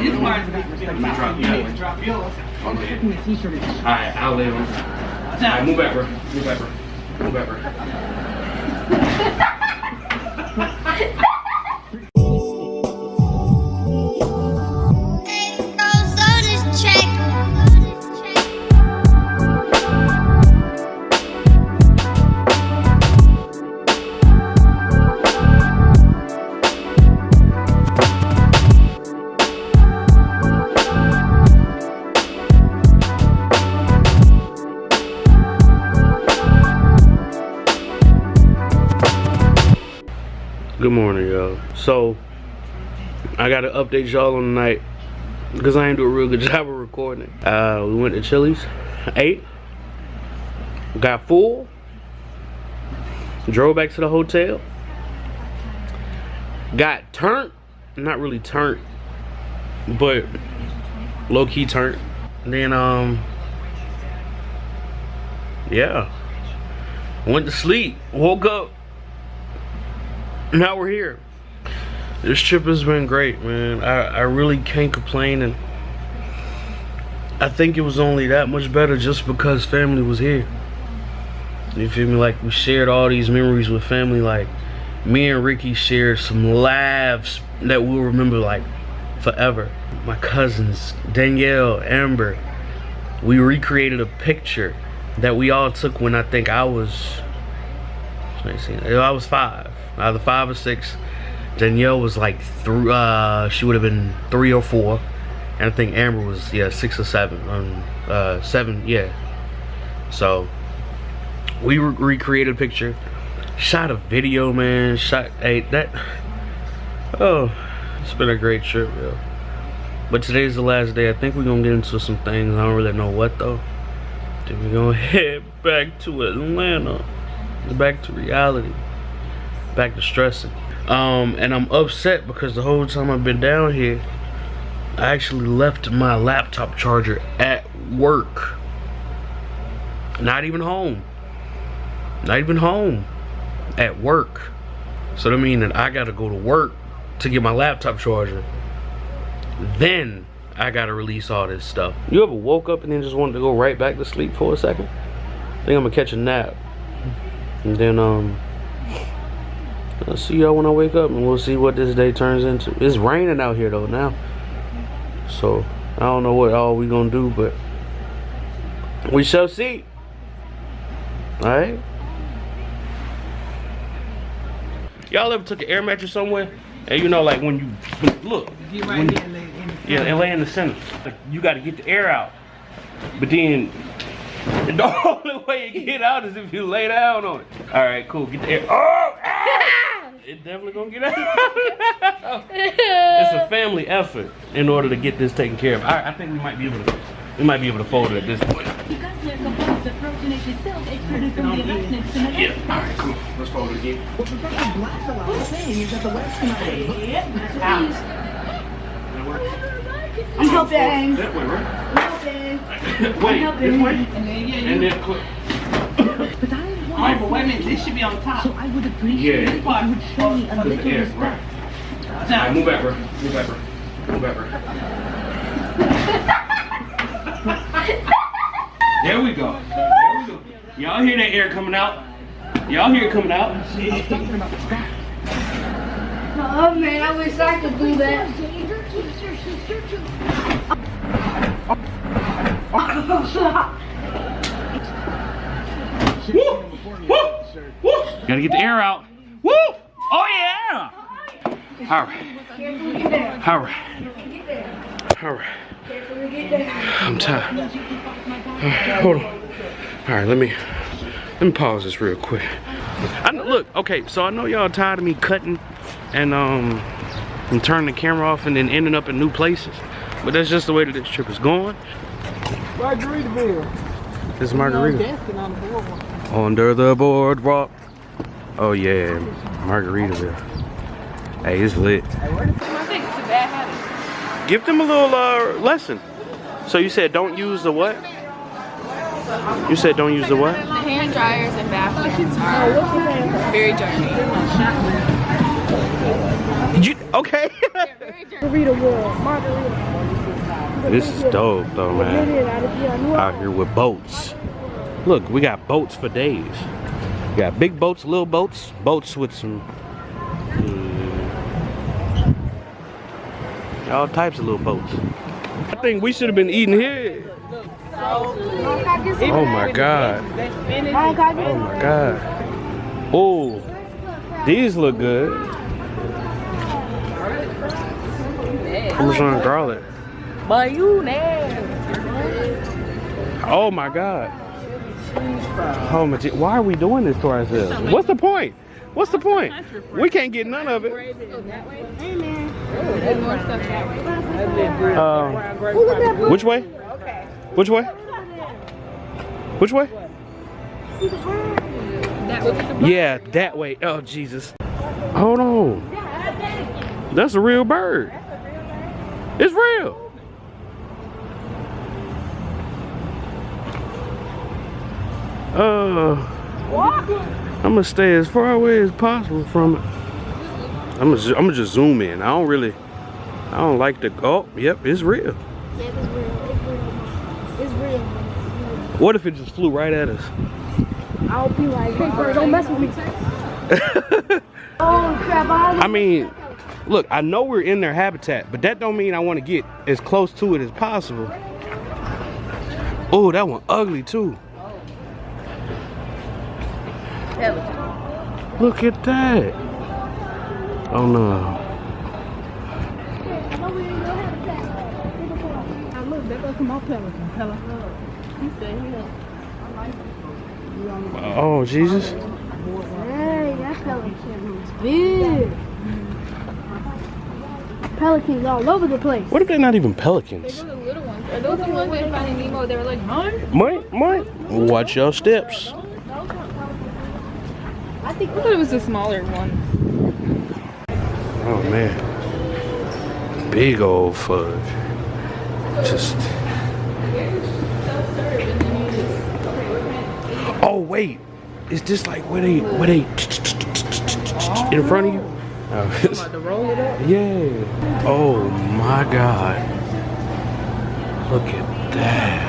Drop you. Alright, I'll lay on. Alright, move back, bro. Move back, bro. Move back, bro. Good morning, y'all. So I gotta update y'all on the night because I ain't do a real good job of recording it. We went to Chili's, ate, got full, drove back to the hotel, got turned, not really turned, but low-key turned. And then yeah, went to sleep, woke up. Now we're here. This trip has been great, man. I really can't complain, and I think it was only that much better just because family was here. You feel me? Like, we shared all these memories with family. Like, me and Ricky shared some laughs that we'll remember like forever. My cousins, Danielle, Amber, we recreated a picture that we all took when I think I was 5, either 5 or 6. Danielle was like she would have been 3 or 4, and I think Amber was 6 or 7. 7, yeah. So we recreated a picture, shot a video, man. It's been a great trip, yo. But today's the last day. I think we're gonna get into some things. I don't really know what though. Then we're gonna head back to Atlanta. Back to reality, back to stressing. And I'm upset because the whole time I've been down here, I actually left my laptop charger at work. Not even home. Not even home. At work. So that means that I gotta go to work to get my laptop charger. Then I gotta release all this stuff. You ever woke up and then just wanted to go right back to sleep for a second? I think I'm gonna catch a nap. And then I'll see y'all when I wake up, and we'll see what this day turns into. It's raining out here though now, so I don't know what all we gonna do, but we shall see. All right. Y'all ever took an air mattress somewhere, and you know, like when you look, and lay in the center, like, you got to get the air out, but then the only way you get out is if you lay down on it. All right, cool. Get the air. Oh, it's definitely gonna get out. It's a family effort in order to get this taken care of. I think we might be able to. We might be able to fold it at this point. Yeah. All right, cool. Let's fold it again. I'm helping. That way, right? I'm helping. Wait, this way? And then click. But wait a minute, this should be on top. So I would appreciate this part. You would show me a little respect. Right. Now, move back, bro. Move back, bro. Move back, bro. There we go. There we go. Y'all hear that air coming out? Y'all hear it coming out? Oh man, I wish I could do that. Woo! Woo! Woo! Gotta get the air out. Woo! Oh yeah! Alright. Alright. Alright. I'm tired. Hold on. Alright, let me pause this real quick. Look, okay, so I know y'all tired of me cutting and turning the camera off and then ending up in new places. But that's just the way that this trip is going. Margaritaville. This is Margarita. Under the boardwalk. Oh yeah, Margaritaville. Hey, it's lit. I think it's a bad habit. Give them a little lesson. So you said don't use the what? You said don't use the what? The hand dryers and bathrooms are very dirty. Okay. They're very dirty. Margarita world. Margarita. This is dope though, man. Out here with boats. Look, we got boats for days. We got big boats, little boats, boats with some all types of little boats. I think we should have been eating here. Oh my god. Oh my god. Oh, these look good. Parmesan garlic. Oh my god. Oh my, why are we doing this to ourselves? What's the point? What's the point? We can't get none of it. Which way? Which way? Which way? Yeah, that way. Oh Jesus. Hold on. That's a real bird. It's real. I'm gonna stay as far away as possible from it. I'm gonna just zoom in. I don't like the, oh, yep, it's real. Yeah, it's real. It's real. What if it just flew right at us? I'll be like, hey, bro, don't mess with me. Oh, crap. I mean, look, I know we're in their habitat, but that don't mean I want to get as close to it as possible. Oh, that one ugly too. Look at that. Oh no. Look, there goes my pelican. He stay here. Oh Jesus. Hey, that pelican is big. Pelicans all over the place. What if they're not even pelicans? Those are the little ones. Are those the ones in Finding Nemo? They were like, Mine. Watch your steps. I thought it was the smaller one. Oh man. Big old fudge. Just. Oh wait. Is this like where they in front of you? Oh, To roll it up? yeah. Oh my god. Look at that.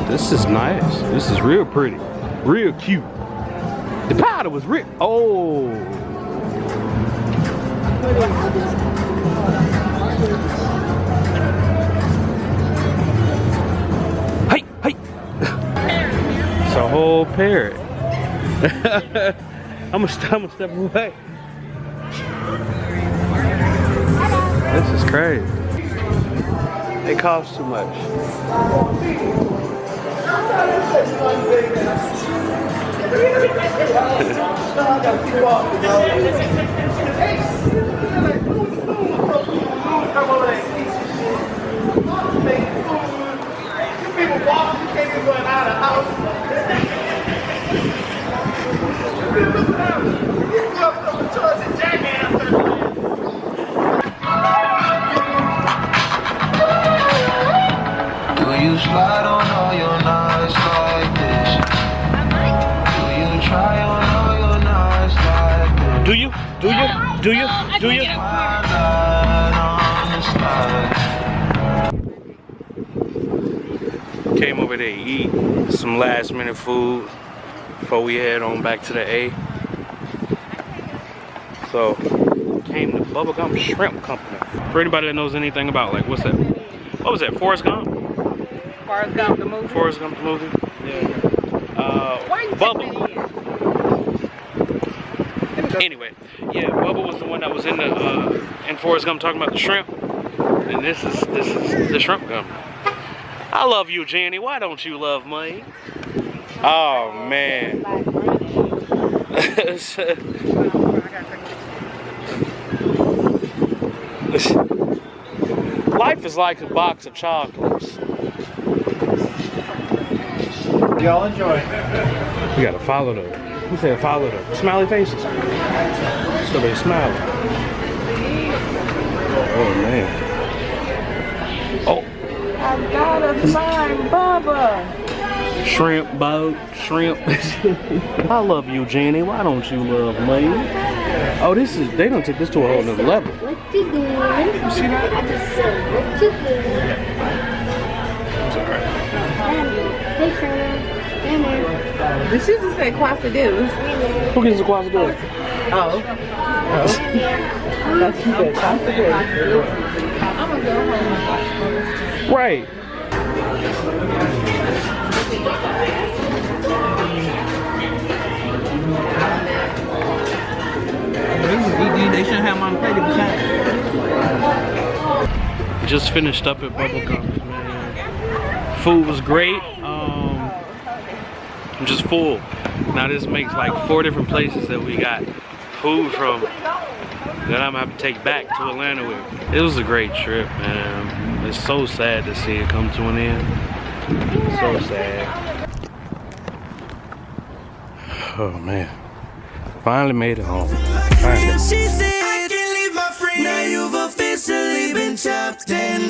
This is nice. This is real pretty. Real cute. The powder was real. Oh. Hey, hey. It's a whole parrot. I'm gonna step away. This is crazy. It costs too much. Do you slide on all your nights like this? Do you try on all your nights like this? Do you? Do you? Do you? Do you? Came over there to eat some last minute food before we head on back to the A. So, came to Bubblegum Shrimp Company. For anybody that knows anything about, like, what's that? What was that? Forrest Gump? Forrest Gump the movie? Forrest Gump the movie? Yeah. Bubba. Anyway, yeah, Bubba was the one that was in the in Forrest Gump talking about the shrimp, and this is the shrimp gum. I love you, Jenny. Why don't you love me? Oh man. Life is like a box of chocolates. Y'all enjoy. We gotta follow them. Who said follow them? Smiley faces. So they smile. Oh man. Oh. I gotta find Bubba. Shrimp boat, shrimp. I love you, Jenny. Why don't you love me? Oh, this is, they don't take this to a whole nother level. What you doing? You see that? I just said, what you doing? It's alright. Hey, Shannon. Hey, man. The shoes just say Quasadoo. Who gets the quasadoo? Oh. That's she said Quasadoo. I'm gonna go home. Right. They shouldn't have them on the plate every time. Just finished up at Bubblegums, man. Food was great. I'm just full. Now this makes like 4 different places that we got food from that I'm gonna have to take back to Atlanta with. It was a great trip, man. It's so sad to see it come to an end. So sad. Oh man. Finally made it home. Finally. She said I can't leave my friend. Now you've officially been chopped and